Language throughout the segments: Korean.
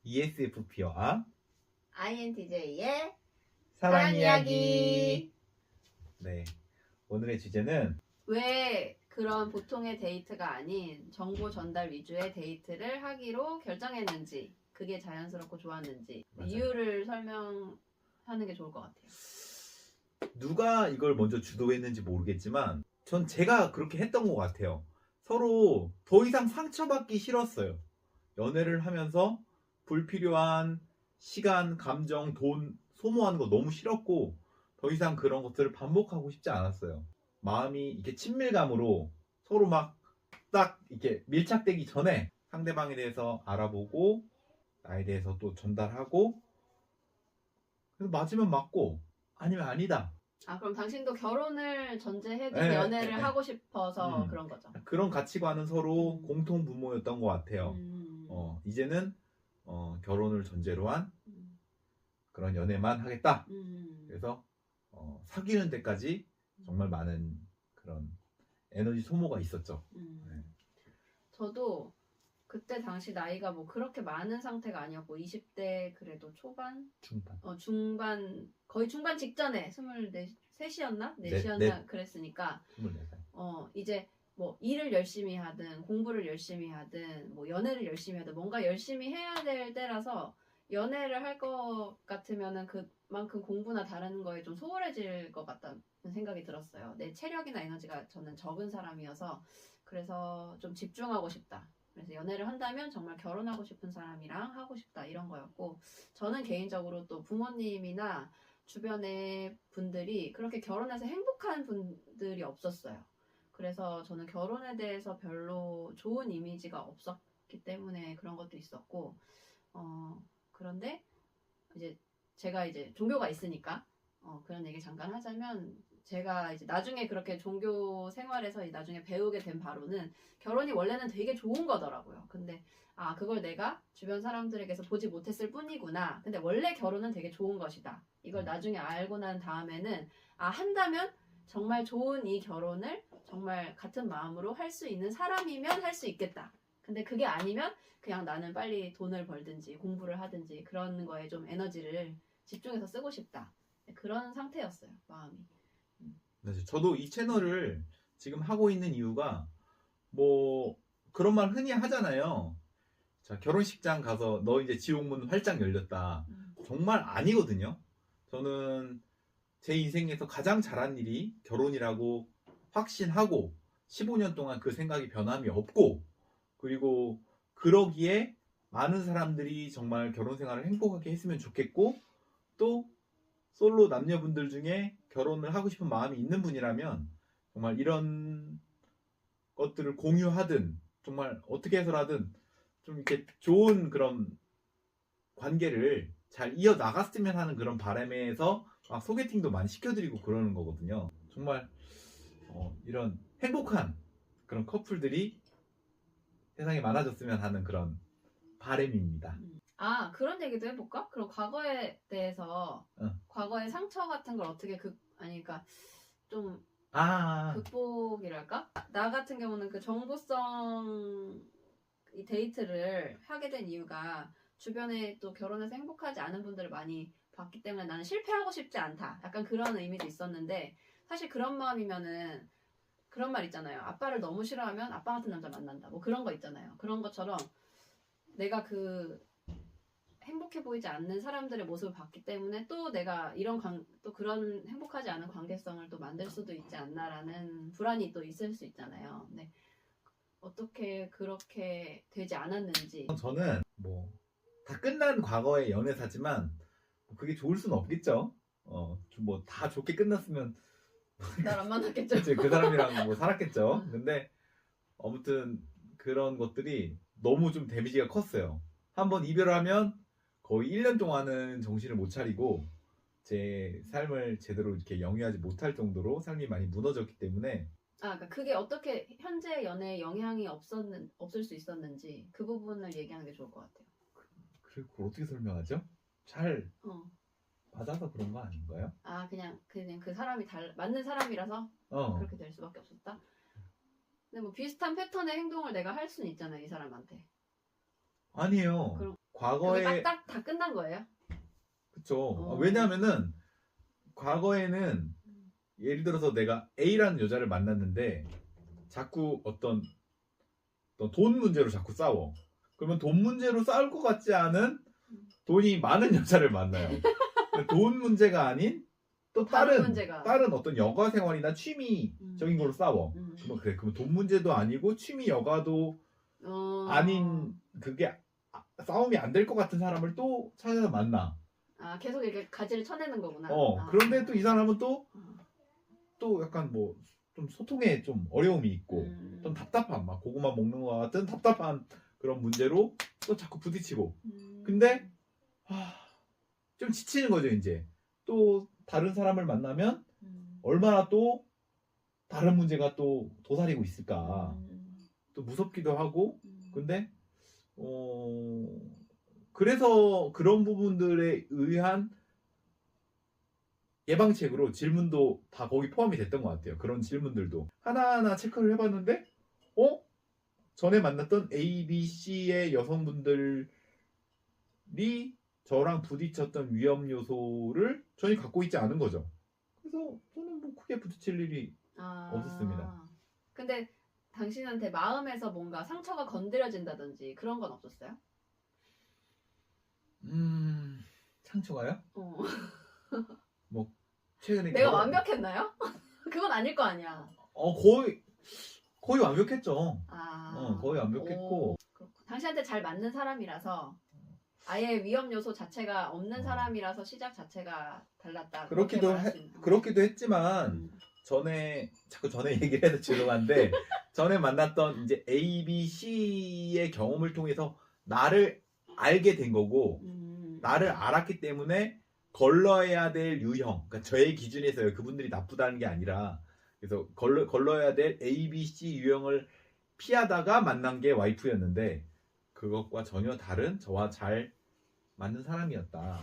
ESFP와 INTJ의 사랑 이야기. 네, 오늘의 주제는 왜 그런 보통의 데이트가 아닌 정보 전달 위주의 데이트를 하기로 결정했는지, 그게 자연스럽고 좋았는지 맞아요. 이유를 설명하는 게 좋을 것 같아요. 누가 이걸 먼저 주도했는지 모르겠지만 전 제가 그렇게 했던 것 같아요. 서로 더 이상 상처받기 싫었어요. 연애를 하면서 불필요한 시간, 감정, 돈 소모하는 거 너무 싫었고 더 이상 그런 것들을 반복하고 싶지 않았어요. 마음이 이렇게 친밀감으로 서로 막 딱 이렇게 밀착되기 전에 상대방에 대해서 알아보고 나에 대해서 또 전달하고 그래서 맞으면 맞고 아니면 아니다. 아, 그럼 당신도 결혼을 전제해둔 예, 연애를 예, 예. 하고 싶어서 음. 그런 거죠. 그런 가치관은 서로 공통 분모였던 것 같아요. 이제는 결혼을 전제로 한 그런 연애만 하겠다. 그래서 사귀는 데까지 정말 많은 그런 에너지 소모가 있었죠. 네. 저도 그때 당시 나이가 뭐 그렇게 많은 상태가 아니었고 20대 그래도 초반? 중반. 중반, 거의 중반 직전에 23이었나? 네, 4시였나? 네. 그랬으니까 24살. 이제 뭐 일을 열심히 하든 공부를 열심히 하든 뭐 연애를 열심히 하든 뭔가 열심히 해야 될 때라서 연애를 할 것 같으면은 그만큼 공부나 다른 거에 좀 소홀해질 것 같다는 생각이 들었어요. 내 체력이나 에너지가 저는 적은 사람이어서 그래서 좀 집중하고 싶다. 그래서 연애를 한다면 정말 결혼하고 싶은 사람이랑 하고 싶다 이런 거였고, 저는 개인적으로 또 부모님이나 주변의 분들이 그렇게 결혼해서 행복한 분들이 없었어요. 그래서 저는 결혼에 대해서 별로 좋은 이미지가 없었기 때문에 그런 것도 있었고, 그런데 이제 제가 이제 종교가 있으니까 그런 얘기 잠깐 하자면, 제가 이제 나중에 그렇게 종교 생활에서 나중에 배우게 된 바로는 결혼이 원래는 되게 좋은 거더라고요. 근데 그걸 내가 주변 사람들에게서 보지 못했을 뿐이구나. 근데 원래 결혼은 되게 좋은 것이다. 이걸 나중에 알고 난 다음에는 한다면 정말 좋은 이 결혼을 정말 같은 마음으로 할 수 있는 사람이면 할 수 있겠다. 근데 그게 아니면 그냥 나는 빨리 돈을 벌든지 공부를 하든지 그런 거에 좀 에너지를 집중해서 쓰고 싶다. 그런 상태였어요, 마음이. 네, 저도 이 채널을 지금 하고 있는 이유가 뭐 그런 말 흔히 하잖아요. 자, 결혼식장 가서 너 이제 지옥문 활짝 열렸다. 정말 아니거든요. 저는 제 인생에서 가장 잘한 일이 결혼이라고 확신하고 15년 동안 그 생각이 변함이 없고, 그리고 그러기에 많은 사람들이 정말 결혼 생활을 행복하게 했으면 좋겠고, 또 솔로 남녀분들 중에 결혼을 하고 싶은 마음이 있는 분이라면 정말 이런 것들을 공유하든 정말 어떻게 해서라든 좀 이렇게 좋은 그런 관계를 잘 이어나갔으면 하는 그런 바람에서 막 소개팅도 많이 시켜드리고 그러는 거거든요. 정말 이런 행복한 그런 커플들이 세상에 많아졌으면 하는 그런 바람입니다. 그런 얘기도 해볼까? 그럼 과거에 대해서 과거의 상처 같은 걸 어떻게 그러니까 좀 극복이랄까? 나 같은 경우는 그 정보성 이 데이트를 하게 된 이유가 주변에 또 결혼해서 행복하지 않은 분들을 많이 봤기 때문에 나는 실패하고 싶지 않다. 약간 그런 의미도 있었는데, 사실 그런 마음이면은 그런 말 있잖아요. 아빠를 너무 싫어하면 아빠 같은 남자 만난다. 뭐 그런 거 있잖아요. 그런 것처럼 내가 행복해 보이지 않는 사람들의 모습을 봤기 때문에 또 내가 또 그런 행복하지 않은 관계성을 또 만들 수도 있지 않나라는 불안이 또 있을 수 있잖아요. 네. 어떻게 그렇게 되지 않았는지. 저는 뭐 다 끝난 과거의 연애사지만 그게 좋을 수는 없겠죠. 뭐 다 좋게 끝났으면 날 안 만났겠죠. 그치, 그 사람이랑 뭐 살았겠죠. 근데 아무튼 그런 것들이 너무 좀 데미지가 컸어요. 한번 이별하면 거의 1년 동안은 정신을 못 차리고 제 삶을 제대로 이렇게 영위하지 못할 정도로 삶이 많이 무너졌기 때문에 그러니까 그게 어떻게 현재 연애에 영향이 없을 수 있었는지 그 부분을 얘기하는 게 좋을 것 같아요. 그걸 어떻게 설명하죠? 잘 어. 맞아서 그런 거 아닌가요? 그냥 그 사람이 맞는 사람이라서 그렇게 될 수밖에 없었다. 근데 뭐 비슷한 패턴의 행동을 내가 할 수는 있잖아요, 이 사람한테. 아니에요. 그럼 그거 과거에 딱딱 다 끝난 거예요? 그쵸. 왜냐하면은 과거에는 예를 들어서 내가 A라는 여자를 만났는데 자꾸 어떤 돈 문제로 자꾸 싸워. 그러면 돈 문제로 싸울 것 같지 않은 돈이 많은 여자를 만나요. 근데 돈 문제가 아닌 또 다른 문제가. 다른 어떤 여가 생활이나 취미적인 걸로 싸워. 그러면 그래. 그러면 돈 문제도 아니고 취미 여가도 아닌 그게 싸움이 안 될 것 같은 사람을 또 찾아서 만나. 아, 계속 이렇게 가지를 쳐내는 거구나. 그런데 또 이 사람은 또 약간 뭐 좀 소통에 좀 어려움이 있고 좀 답답한 막 고구마 먹는 것 같은 답답한 그런 문제로 또 자꾸 부딪히고. 근데 좀 지치는 거죠 이제. 또 다른 사람을 만나면 얼마나 또 다른 문제가 또 도사리고 있을까. 또 무섭기도 하고. 근데 그래서 그런 부분들에 의한 예방책으로 질문도 다 거기 포함이 됐던 것 같아요. 그런 질문들도 하나하나 체크를 해봤는데 전에 만났던 A, B, C의 여성분들이 저랑 부딪혔던 위험 요소를 전혀 갖고 있지 않은 거죠. 그래서 저는 뭐 크게 부딪힐 일이 없었습니다. 근데 당신한테 마음에서 뭔가 상처가 건드려진다든지 그런 건 없었어요? 상처가요? 뭐 최근에 내가 완벽했나요? 그건 아닐 거 아니야. 거의 완벽했죠. 아, 거의 완벽했고. 당신한테 잘 맞는 사람이라서 아예 위험 요소 자체가 없는 사람이라서 시작 자체가 달랐다. 그렇기도 했지만 자꾸 전에 얘기를 해서 죄송한데 전에 만났던 이제 A, B, C의 경험을 통해서 나를 알게 된 거고 나를 알았기 때문에 걸러야 될 유형, 그러니까 저의 기준에서요. 그분들이 나쁘다는 게 아니라 그래서 걸러야 될 A, B, C 유형을 피하다가 만난 게 와이프였는데 그것과 전혀 다른 저와 잘 맞는 사람이었다.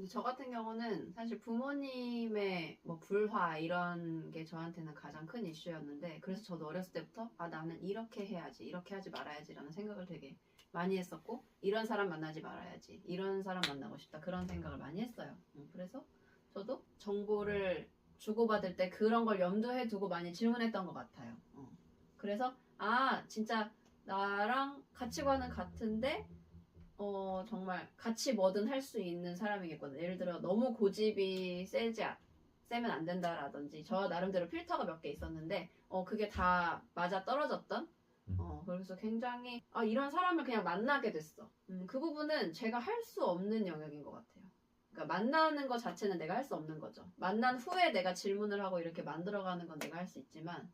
저 같은 경우는 사실 부모님의 뭐 불화 이런 게 저한테는 가장 큰 이슈였는데 그래서 저도 어렸을 때부터 나는 이렇게 해야지 이렇게 하지 말아야지라는 생각을 되게 많이 했었고 이런 사람 만나지 말아야지 이런 사람 만나고 싶다 그런 생각을 많이 했어요. 그래서 저도 정보를 주고받을 때 그런 걸 염두에 두고 많이 질문했던 것 같아요. 그래서 진짜 나랑 가치관은 같은데 정말 같이 뭐든 할 수 있는 사람이겠거든. 예를 들어 너무 고집이 세면 안 된다라든지 저 나름대로 필터가 몇 개 있었는데 그게 다 맞아 떨어졌던 그래서 굉장히 이런 사람을 그냥 만나게 됐어. 그 부분은 제가 할 수 없는 영역인 것 같아요. 그러니까 만나는 것 자체는 내가 할 수 없는 거죠. 만난 후에 내가 질문을 하고 이렇게 만들어가는 건 내가 할 수 있지만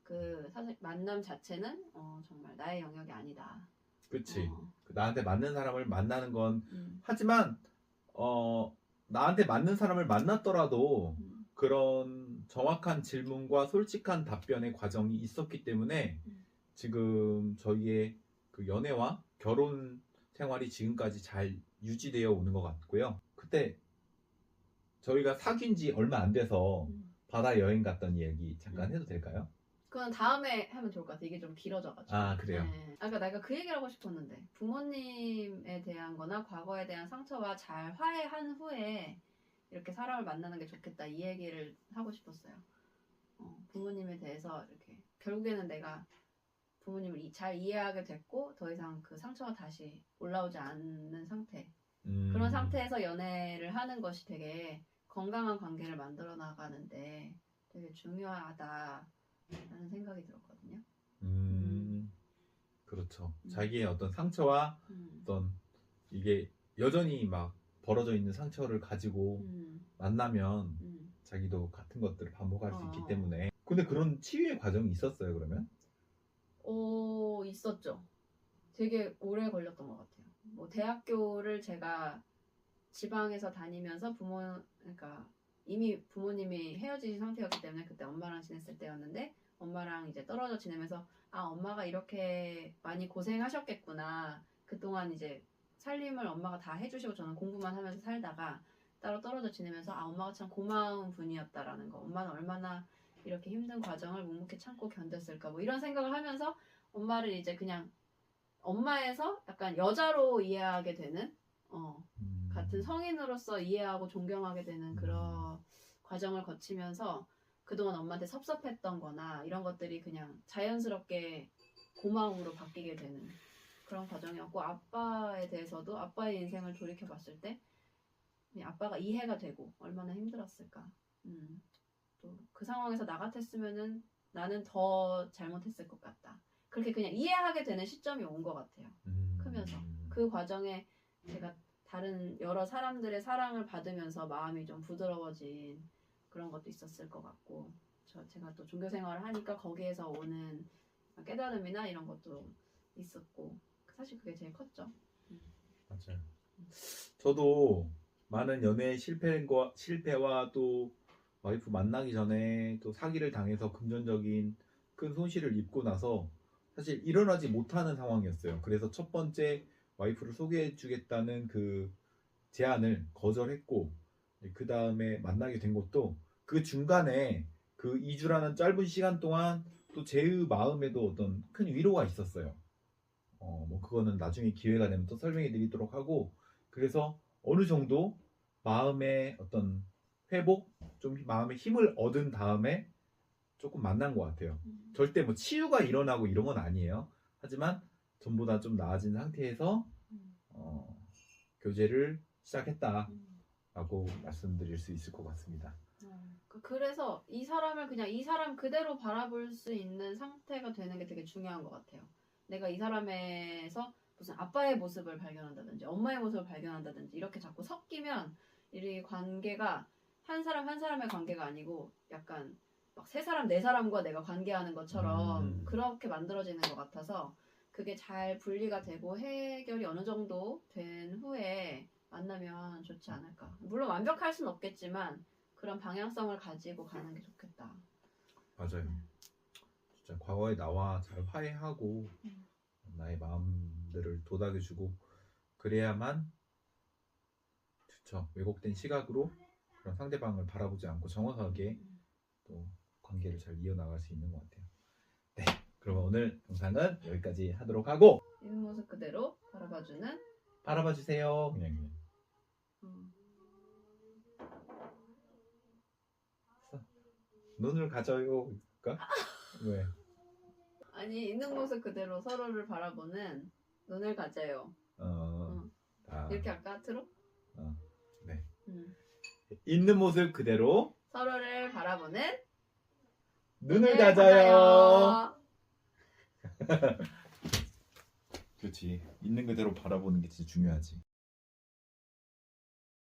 그 사실 만남 자체는 정말 나의 영역이 아니다. 그치. 나한테 맞는 사람을 만나는 건 하지만 나한테 맞는 사람을 만났더라도 그런 정확한 질문과 솔직한 답변의 과정이 있었기 때문에 지금 저희의 그 연애와 결혼 생활이 지금까지 잘 유지되어 오는 것 같고요. 그때 저희가 사귄 지 얼마 안 돼서 바다 여행 갔던 이야기 잠깐 해도 될까요? 그건 다음에 하면 좋을 것 같아. 이게 좀 길어져가지고. 그래요? 네. 아까 내가 그 얘기를 하고 싶었는데 부모님에 대한 거나 과거에 대한 상처와 잘 화해한 후에 이렇게 사람을 만나는 게 좋겠다 이 얘기를 하고 싶었어요. 부모님에 대해서 이렇게 결국에는 내가 부모님을 잘 이해하게 됐고 더 이상 그 상처가 다시 올라오지 않는 상태 그런 상태에서 연애를 하는 것이 되게 건강한 관계를 만들어 나가는데 되게 중요하다라는 생각이 들었거든요. 그렇죠. 자기의 어떤 상처와 어떤 이게 여전히 막 벌어져 있는 상처를 가지고 만나면 자기도 같은 것들을 반복할 수 있기 때문에. 근데 그런 치유의 과정이 있었어요, 그러면? 있었죠. 되게 오래 걸렸던 것 같아요. 뭐 대학교를 제가 지방에서 다니면서 그러니까 이미 부모님이 헤어지신 상태였기 때문에 그때 엄마랑 지냈을 때였는데 엄마랑 이제 떨어져 지내면서 엄마가 이렇게 많이 고생하셨겠구나. 그동안 이제 살림을 엄마가 다 해주시고 저는 공부만 하면서 살다가 따로 떨어져 지내면서 엄마가 참 고마운 분이었다라는 거. 엄마는 얼마나 이렇게 힘든 과정을 묵묵히 참고 견뎠을까 뭐 이런 생각을 하면서 엄마를 이제 그냥 엄마에서 약간 여자로 이해하게 되는 같은 음. 성인으로서 이해하고 존경하게 되는 그런 과정을 거치면서 그동안 엄마한테 섭섭했던 거나 이런 것들이 그냥 자연스럽게 고마움으로 바뀌게 되는 그런 과정이었고, 아빠에 대해서도 아빠의 인생을 돌이켜 봤을 때 그냥 아빠가 이해가 되고 얼마나 힘들었을까. 또 그 상황에서 나 같았으면은 나는 더 잘못했을 것 같다. 그렇게 그냥 이해하게 되는 시점이 온 것 같아요. 크면서 그 과정에 제가 다른 여러 사람들의 사랑을 받으면서 마음이 좀 부드러워진 그런 것도 있었을 것 같고, 제가 또 종교 생활을 하니까 거기에서 오는 깨달음이나 이런 것도 있었고, 사실 그게 제일 컸죠. 맞아요. 저도 많은 연애 실패와 또 와이프 만나기 전에 또 사기를 당해서 금전적인 큰 손실을 입고 나서 사실 일어나지 못하는 상황이었어요. 그래서 첫 번째 와이프를 소개해 주겠다는 그 제안을 거절했고, 그 다음에 만나게 된 것도 그 중간에 그 2주라는 짧은 시간 동안 또 제 마음에도 어떤 큰 위로가 있었어요. 뭐 그거는 나중에 기회가 되면 또 설명해 드리도록 하고, 그래서 어느 정도 마음의 어떤 회복, 좀 마음의 힘을 얻은 다음에 조금 만난 것 같아요. 절대 뭐 치유가 일어나고 이런 건 아니에요. 하지만 전보다 좀 나아진 상태에서 교제를 시작했다라고 말씀드릴 수 있을 것 같습니다. 그래서 이 사람을 그냥 이 사람 그대로 바라볼 수 있는 상태가 되는 게 되게 중요한 것 같아요. 내가 이 사람에서 무슨 아빠의 모습을 발견한다든지 엄마의 모습을 발견한다든지 이렇게 자꾸 섞이면 이 관계가 한 사람 한 사람의 관계가 아니고 약간 막 세 사람 네 사람과 내가 관계하는 것처럼 그렇게 만들어지는 것 같아서, 그게 잘 분리가 되고 해결이 어느 정도 된 후에 만나면 좋지 않을까. 물론 완벽할 순 없겠지만 그런 방향성을 가지고 가는 게 좋겠다. 맞아요. 진짜 과거의 나와 잘 화해하고 나의 마음들을 도닥여주고 그래야만, 그쵸, 왜곡된 시각으로 그런 상대방을 바라보지 않고 정확하게 또 관계를 잘 이어나갈 수 있는 것 같아요. 네, 그러면 오늘 영상은 여기까지 하도록 하고, 있는 모습 그대로 바라봐주는 바라봐 주세요. 그냥. 눈을 가져요. 그러니까 왜? 아니, 있는 모습 그대로 서로를 바라보는 눈을 가져요. 이렇게 할까? 하트로? 네. 음. 있는 모습 그대로 서로를 바라보는 눈을 가져요. 그렇지. 있는 그대로 바라보는 게 진짜 중요하지.